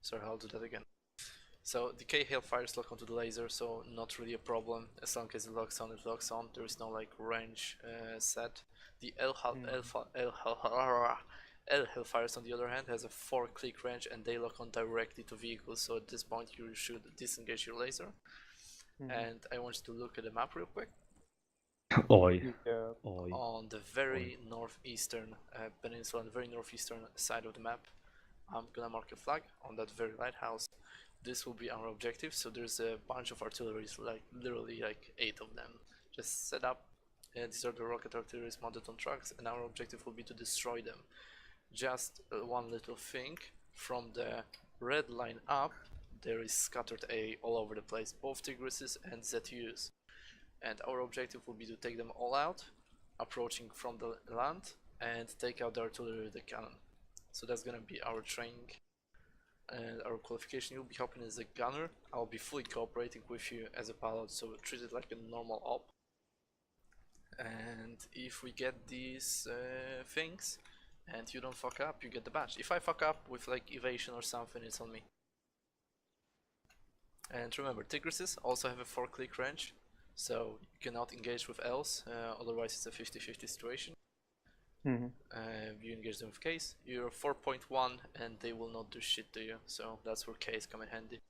Sorry, I'll do that again. So decay hail fires lock onto the laser, so not really a problem. As long as it locks on, it locks on. There is no like range set. The L Hellfires on the other hand has a 4-click range and they lock on directly to vehicles, so at this point you should disengage your laser. And I want you to look at the map real quick. Oi. Yeah. Oi. On the very northeastern peninsula, on the very northeastern side of the map, I'm gonna mark a flag on that very lighthouse. This will be our objective, so there's a bunch of artillery, like literally like 8 of them. Just set up, these are the rocket artillery mounted on trucks, and our objective will be to destroy them. Just one little thing, from the red line up, there is scattered A all over the place, both Tigrises and ZUs. And our objective will be to take them all out, approaching from the land, and take out the artillery with the cannon. So that's gonna be our training and our qualification. You'll be hopping as a gunner. I'll be fully cooperating with you as a pilot, so treat it like a normal op. And if we get these things and you don't fuck up, you get the badge. If I fuck up with like evasion or something, it's on me. And remember, Tigrises also have a 4-click range, so you cannot engage with Ls, otherwise it's a 50-50 situation. You engage them with Ks, you're 4.1 and they will not do shit to you, so that's where Ks come in handy.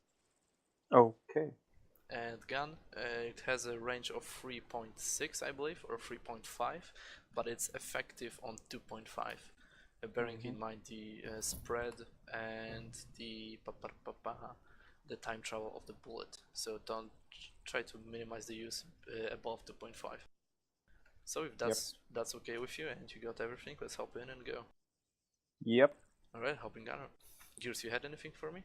Okay. And gun, it has a range of 3.6 I believe, or 3.5, but it's effective on 2.5, bearing in mind the spread and the time travel of the bullet, so don't try to minimize the use above 2.5. So if that's okay with you and you got everything, let's hop in and go. Yep. Alright, hopping gunner. Gears, you had anything for me?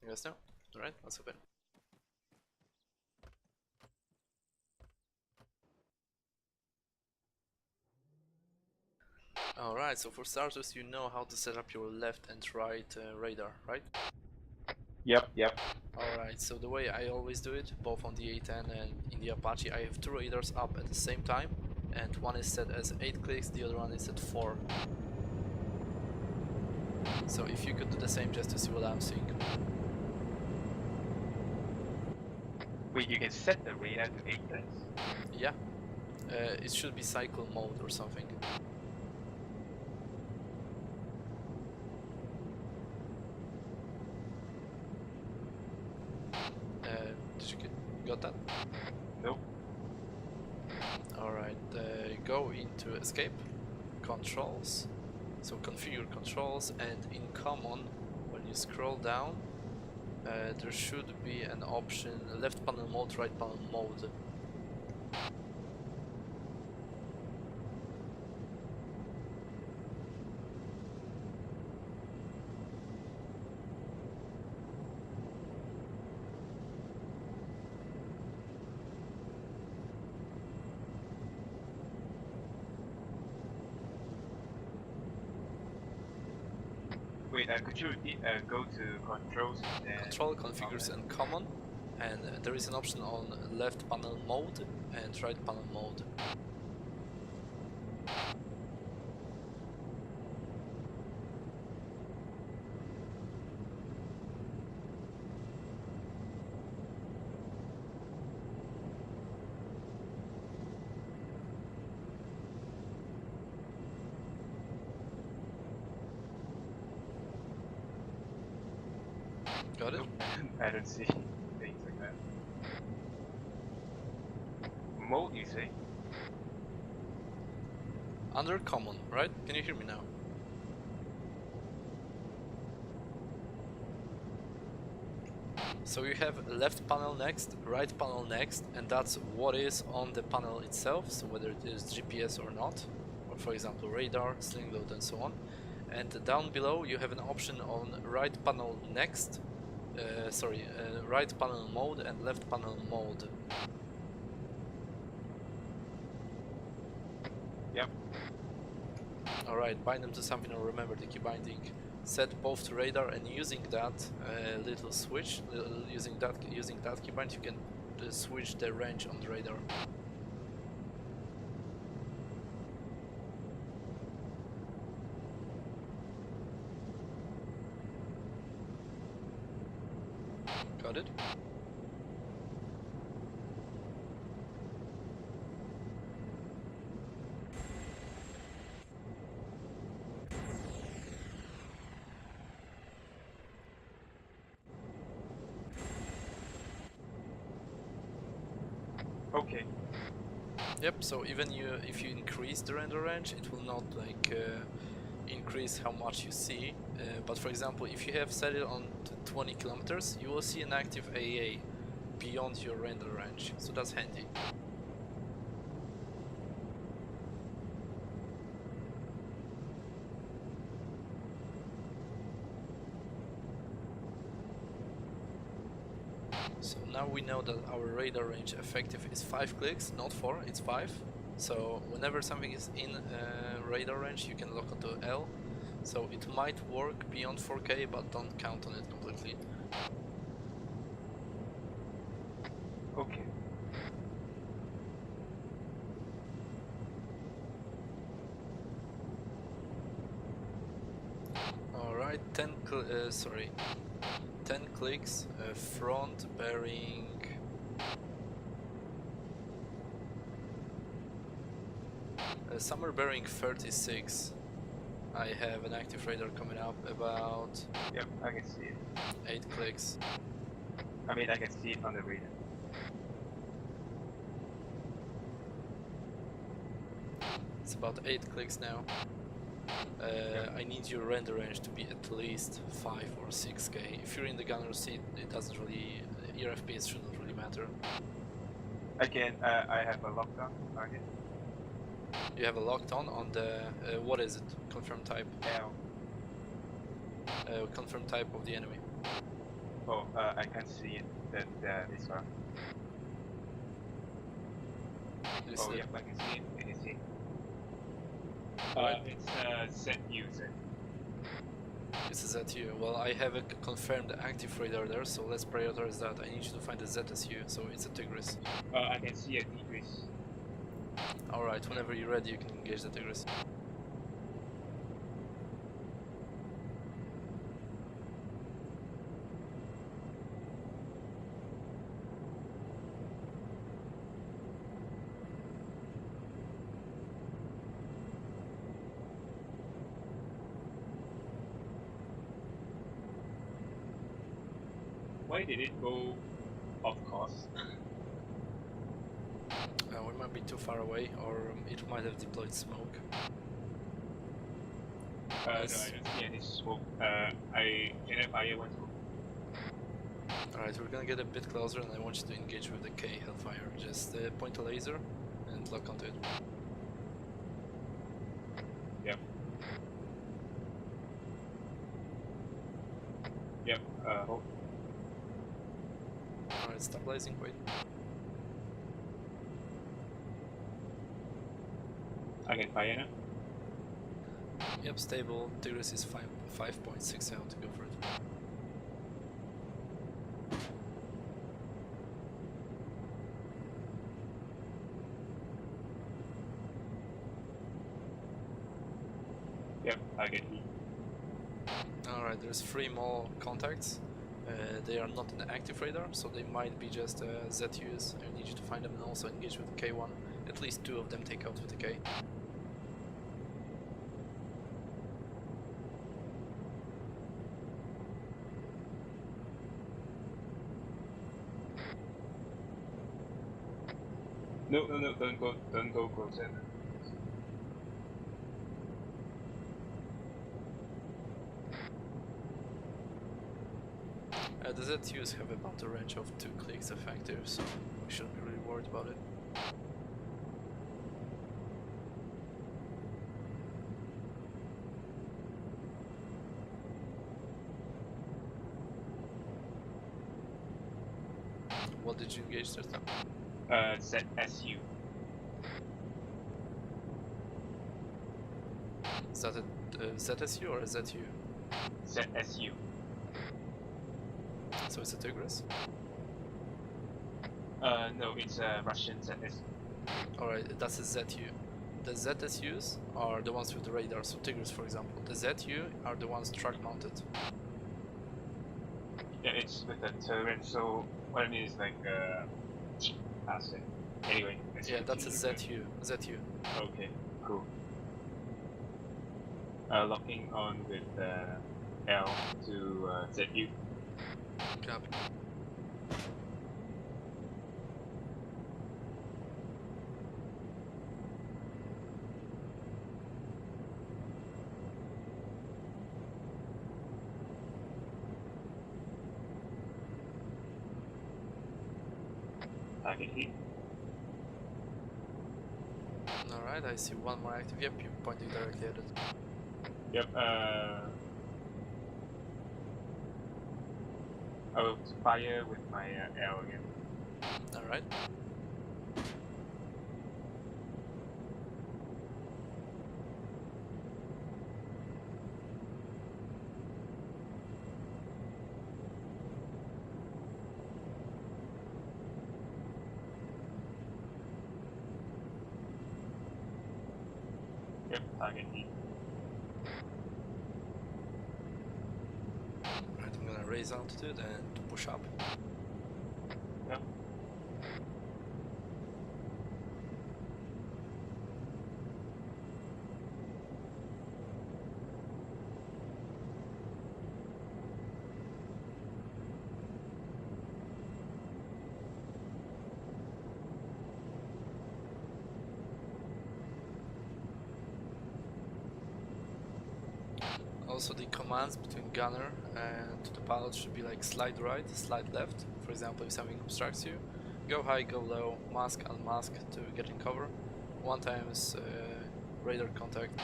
Yes, no? Alright, let's hop in. Alright, so for starters, you know how to set up your left and right radar, right? Yep. Alright, so the way I always do it, both on the A10 and in the Apache, I have 2 radars up at the same time, and one is set as 8 clicks, the other one is at 4. So if you could do the same just to see what I'm seeing. Wait, you can set the radar to 8 clicks? Yeah, it should be cycle mode or something. Did you got that? Nope. Alright, go into escape, controls, so configure controls, and in common, when you scroll down, there should be an option, left panel mode, right panel mode. Wait, could you repeat? Go to controls and... Control configures in common, and there is an option on left panel mode and right panel mode. Got it? Nope, I don't see things like that. Mode, you say? Under common, right? Can you hear me now? So you have left panel next, right panel next, and that's what is on the panel itself, so whether it is GPS or not, or for example radar, sling load and so on. And down below you have an option on right panel next, right panel mode and left panel mode. Yep. Alright, bind them to something or remember the key binding. Set both to radar, and using that little switch, using that keybind, you can switch the range on the radar. Noted. Okay. Yep, so even if you increase the render range, it will not like increase how much you see. But for example, if you have set it on to 20 kilometers, you will see an active AA beyond your render range, so that's handy. So now we know that our radar range effective is 5 clicks, not 4, it's 5. So whenever something is in radar range, you can lock onto L. So it might work beyond 4K, but don't count on it completely. Okay. Alright, 10 clicks, front bearing somewhere bearing 36. I have an active radar coming up about Yep, I can see it. 8 clicks. I mean, I can see it on the radar. It's about 8 clicks now. I need your render range to be at least 5 or 6K. If you're in the gunner seat, it doesn't really, your FPS shouldn't really matter. I can. I have a lockdown target. You have a locked on the, what is it? Confirm type. L. Confirm type of the enemy. Oh, I can't see it. This one. This Oh, is yep, I can see it. I can see it. Right. It's ZU. This is ZU. Well, I have a confirmed active radar there, so let's prioritize that. I need you to find a ZSU, so it's a Tigris. I can see a Tigris. Alright, whenever you're ready, you can engage the Tigris. Why did it go off course? We might be too far away, or it might have deployed smoke. No, I Yes. don't see any smoke. Can I fire one smoke? Alright, we're gonna get a bit closer and I want you to engage with the K Hellfire. Just point a laser and lock onto it. Yep. Yep. Hold. Alright, stop blazing, wait. I can fire now. Yep, stable. Tigris is 5.6 out to go for it. Yep, I get E. Alright, there's 3 more contacts. They are not in the active radar, so they might be just ZUs. I need you to find them and also engage with the K1. At least 2 of them take out with the K. No, don't go closer. The ZUs have about a range of 2 clicks effective, so we shouldn't be really worried about it. What did you engage this time? ZSU. Is that a ZSU or a ZU? ZSU. So it's a Tigris? No, it's a Russian ZSU. Alright, that's a ZU. The ZSUs are the ones with the radar, so Tigris for example. The ZU are the ones truck mounted. Yeah, it's with the turret, so what I mean is like asset. Anyway, let's Yeah, that's a continue. ZU. Okay, cool. Locking on with L to ZU. Copy. Target hit. Alright, I see one more active. Yep, you're pointing directly at it. Yep. I will fire with my L again. Alright. Yep. Target hit. Alright, I'm gonna raise altitude and push up. Yep. Also, the commands between gunner and the pilot should be like slide right, slide left. For example, if something obstructs you, go high, go low, mask, unmask to get in cover. 1 times radar contact.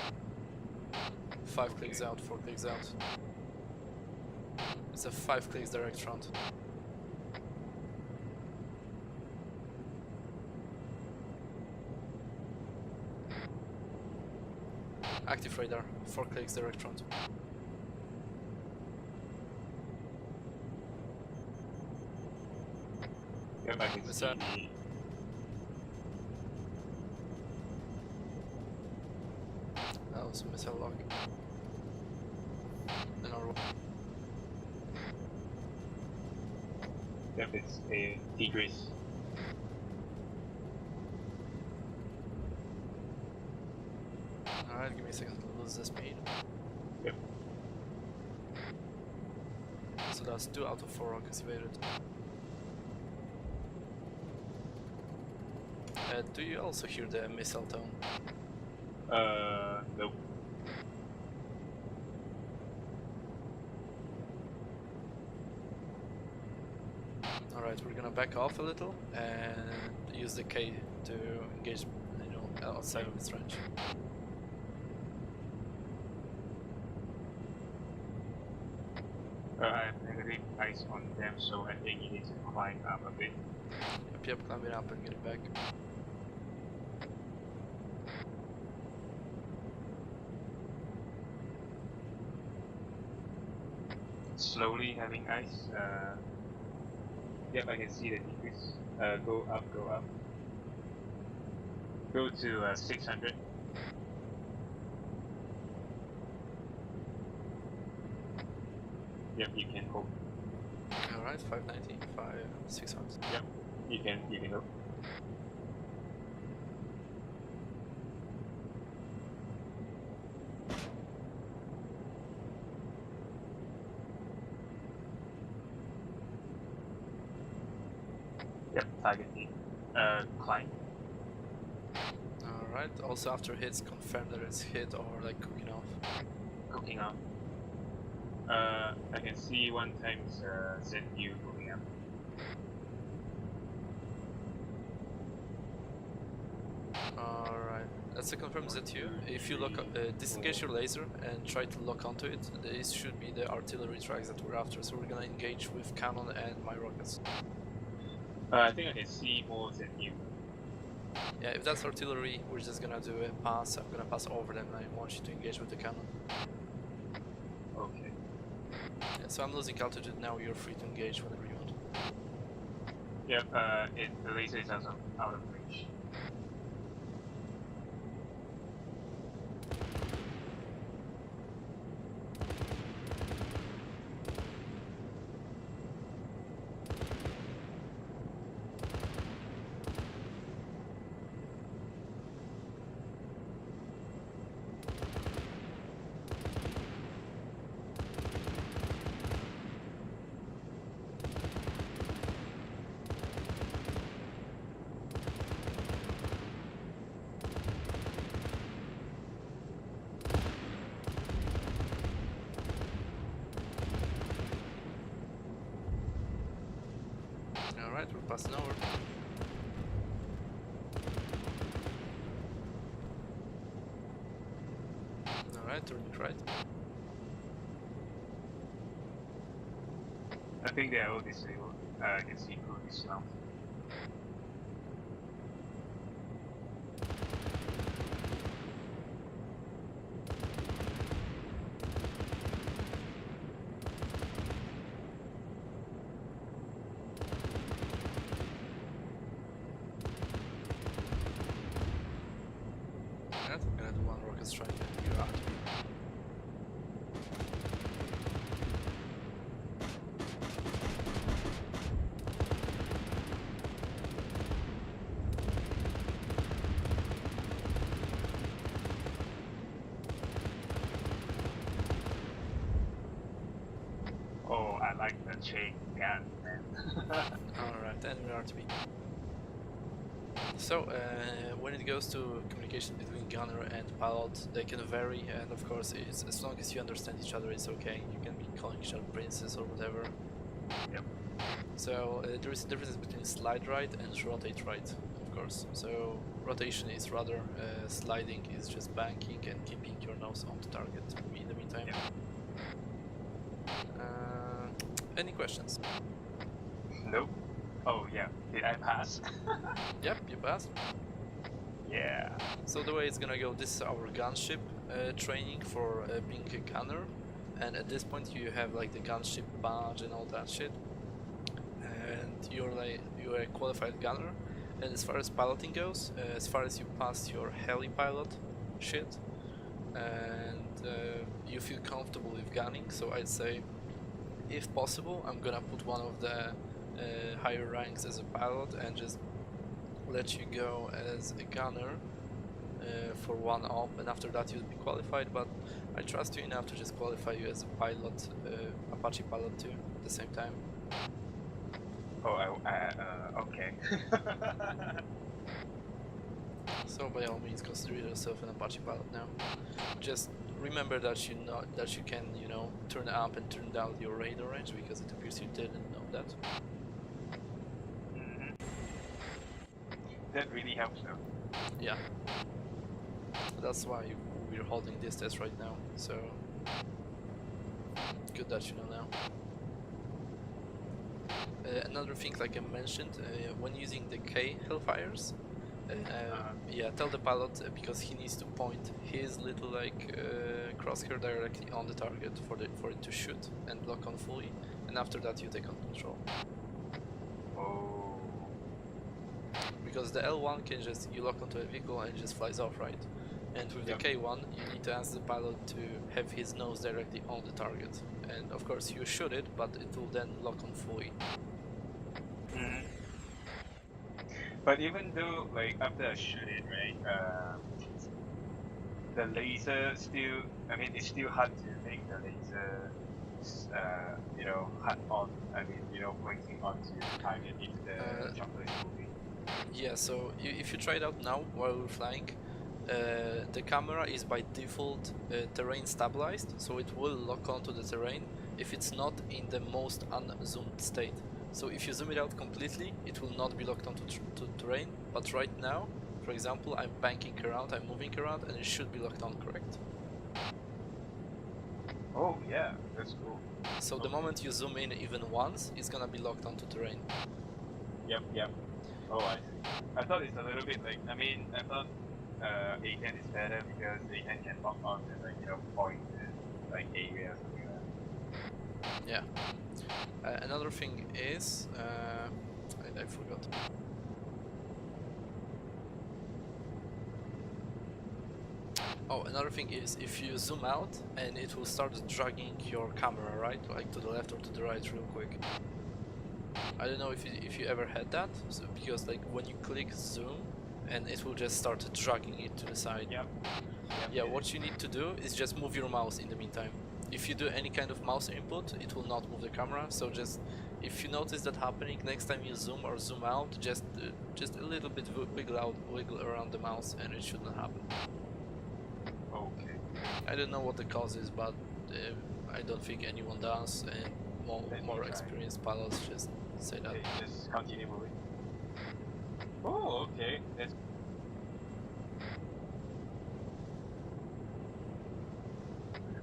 5 clicks out, 4 clicks out. It's a 5 clicks direct front. Active radar, 4 clicks direct front. Yep. I can What's see that? the. That was a missile lock. Another one. Yep. It's a Tigris. Alright, give me a second to lose the speed. Yep. So that's 2 out of 4 rockets evaded. Do you also hear the missile tone? Nope. Alright, we're gonna back off a little and use the K to engage, outside of its range. I have negative ice on them, so I think you need to climb up a bit. Yep, climbing up and getting back. Slowly having ice. Yep, I can see the decrease. Go up, go up. Go to 600. Yep, you can hope. Alright, 590, 600. Yep, you can hope. Yep, target hit. Climb. Alright, also after hits, confirm that it's hit or like cooking off. Cooking up. I can see 1 times ZU moving up. Alright, that's a confirmed ZU. If you disengage your laser and try to lock onto it, this should be the artillery tracks that we're after. So we're gonna engage with cannon and my rockets. I think I can see more ZU. Yeah, if that's artillery, we're just gonna do a pass. I'm gonna pass over them and I want you to engage with the cannon. Okay. Yeah, so I'm losing altitude now, you're free to engage whenever you want. Yep, the laser is out of range. Alright, we're passing over. Alright, turning right. I think they are all disabled. I can see through this now. Alright, I'm gonna do one rocket strike and you're out. Oh, I like the chain gun, man. Alright, and we're RTB. So, when it goes to communication between gunner and pilot, they can vary, and of course, it's, as long as you understand each other, it's okay. You can be calling each other princess or whatever. Yep. So, there is a difference between slide right and rotate right, of course. So, rotation is rather, sliding is just banking and keeping your nose on the target in the meantime. Yep. Any questions? Nope. Oh yeah, did I pass? Yep, you passed. Yeah. So the way it's gonna go, this is our gunship training for being a gunner, and at this point you have like the gunship badge and all that shit, and you're a qualified gunner. And as far as piloting goes, as far as you pass your heli pilot shit, and you feel comfortable with gunning, so I'd say, if possible, I'm gonna put one of the higher ranks as a pilot and just let you go as a gunner for one op, and after that you'll be qualified, but I trust you enough to just qualify you as a pilot, Apache pilot too, at the same time. Oh, okay. So by all means consider yourself an Apache pilot now. Just remember that you can, you know, turn up and turn down your radar range, because it appears you didn't know that. Mhm. That really helps though. Yeah. That's why we're holding this test right now, so good that you know now. Another thing, like I mentioned, when using the K Hellfires, yeah, tell the pilot, because he needs to point his little like crosshair directly on the target for it to shoot and lock on fully, and after that you take on control. Oh. Because the L1 can just, you lock onto a vehicle and it just flies off, right? And with Yep. the K1 you need to ask the pilot to have his nose directly on the target, and of course you shoot it, but it will then lock on fully. Mhm. But even though, like, after I shoot it, right, the laser still, I mean, it's still hard to make the laser, you know, hard on, I mean, you know, pointing onto the target if the chopper is moving. Yeah, so if you try it out now while we're flying, the camera is by default terrain stabilized, so it will lock onto the terrain if it's not in the most unzoomed state. So if you zoom it out completely, it will not be locked onto to terrain, but right now, for example, I'm banking around, I'm moving around, and it should be locked on, correct? Oh, yeah, that's cool. So the Okay. moment you zoom in even once, it's gonna be locked onto terrain. Yep. Oh, I see. I thought it's a little bit like, I mean, I thought A10 is better because A10 can lock on and, like, you know, point to, like, area or something like that. Yeah. Another thing is, I forgot. Oh, another thing is, if you zoom out and it will start dragging your camera, right? Like to the left or to the right real quick. I don't know if you ever had that, so, because like when you click zoom and it will just start dragging it to the side. Yep. Yeah, what you need to do is just move your mouse in the meantime. If you do any kind of mouse input, it will not move the camera, so just, if you notice that happening, next time you zoom or zoom out, just a little bit wiggle around the mouse and it shouldn't happen. Okay. I don't know what the cause is, but I don't think anyone does, and Let me more try. experienced pilots just say that. Okay, just continue moving. Oh, okay. That's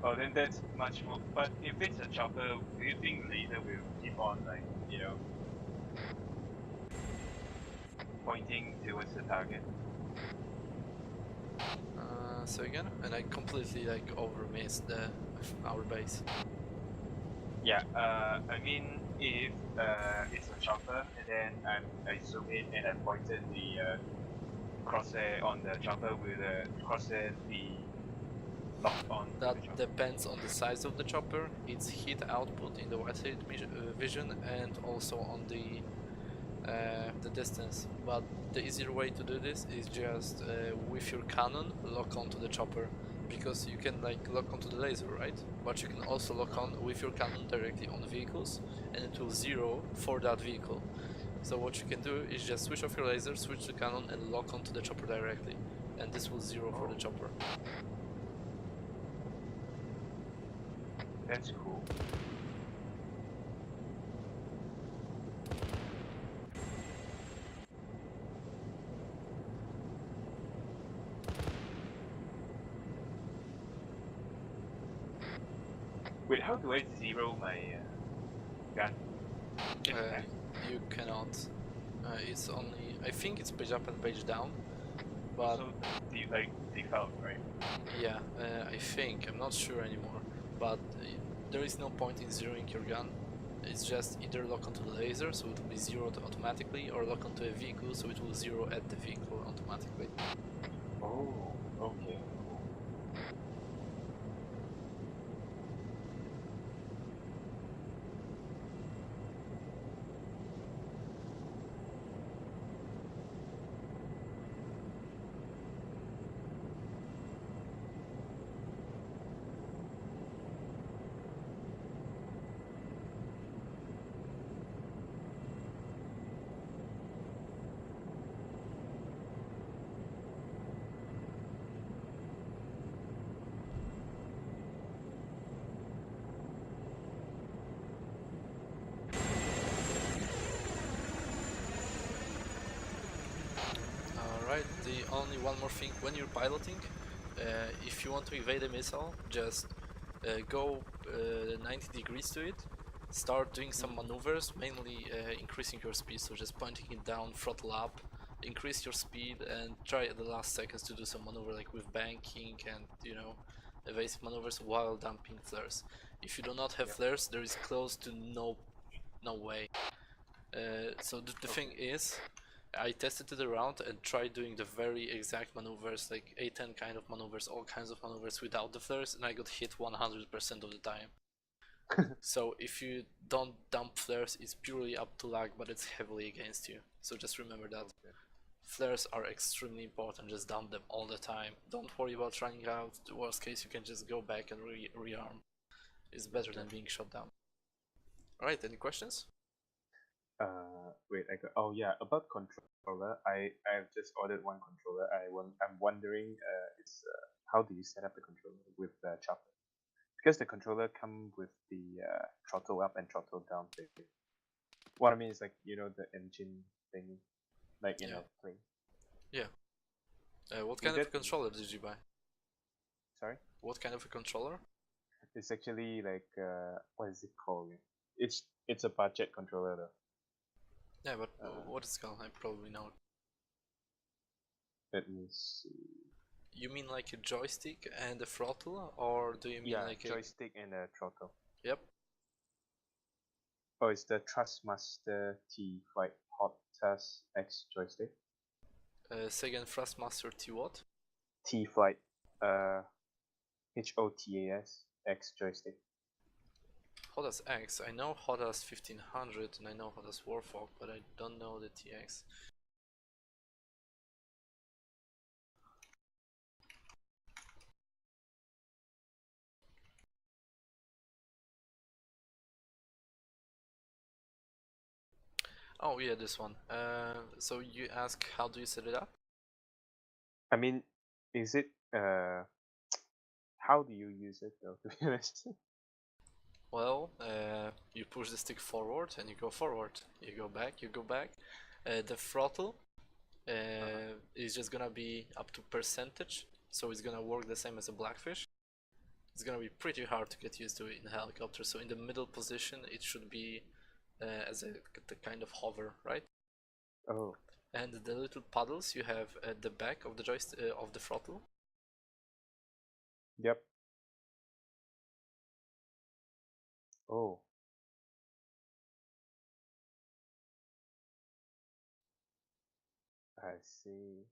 oh, then that's much more. But if it's a chopper, do you think laser will keep on pointing towards the target? So again, and I completely over missed our base. Yeah. I mean, if it's a chopper, and then I zoom in and I pointed the crosshair on the chopper, will the crosshair be locked on to That the chopper? depends on the size of the chopper, its heat output in the white vision, and also on the distance. But the easier way to do this is just with your cannon lock onto the chopper, because you can lock onto the laser, right? But you can also lock on with your cannon directly on vehicles, and it will zero for that vehicle. So what you can do is just switch off your laser, switch the cannon, and lock onto the chopper directly, and this will zero for the chopper. That's cool. Wait, how do I zero my gun? Just Uh, tap? you cannot. It's only, I think it's page up and page down, but Also, default, right? yeah, I think, I'm not sure anymore, but there is no point in zeroing your gun. It's just either lock onto the laser, so it will be zeroed automatically, or lock onto a vehicle, so it will zero at the vehicle automatically. Oh, okay, cool. Alright, the only one more thing, when you're piloting, if you want to evade a missile, just go 90 degrees to it, start doing some maneuvers, mainly increasing your speed, so just pointing it down, throttle up, increase your speed, and try at the last seconds to do some maneuver like with banking and evasive maneuvers while dumping flares. If you do not have Yep. flares, there is close to no way. So the thing is, I tested it around and tried doing the very exact maneuvers, like A10 kind of maneuvers, all kinds of maneuvers without the flares, and I got hit 100% of the time. So if you don't dump flares, it's purely up to luck, but it's heavily against you. So just remember that. Okay. Flares are extremely important, just dump them all the time. Don't worry about running out, the worst case you can just go back and rearm. It's better than being shot down. Alright, any questions? Wait, I got. Oh yeah, about controller. I've just ordered one controller. I'm wondering, it's how do you set up the controller with the chopper? Because the controller come with the throttle up and throttle down thing. What I mean is the engine thing, like in Yeah. a plane. Yeah. What Would kind of a that be- controller did you buy? Sorry, What kind of a controller? it's actually like what is it called? It's a budget controller though. Yeah, but Uh, what is it called? I probably know. Let me see. You mean like a joystick and a throttle, or do you mean Yeah, like a... joystick and a throttle. Yep. Oh, it's the Thrustmaster T Flight Hot Thrust X joystick. Second Thrustmaster T what? T Flight, uh, HOTAS X joystick. Hotas X. I know Hotas 1500 and I know Hotas Warthog, but I don't know the TX. Oh yeah, this one. So you ask how do you set it up? I mean, is it how do you use it though? To be honest. Well, you push the stick forward and you go forward. You go back, you go back. The throttle is just gonna be up to percentage, so it's gonna work the same as a blackfish. It's gonna be pretty hard to get used to in a helicopter. So in the middle position, it should be as a the kind of hover, right? Oh, And the little paddles you have at the back of the joystick of the throttle. yep. Oh, I see.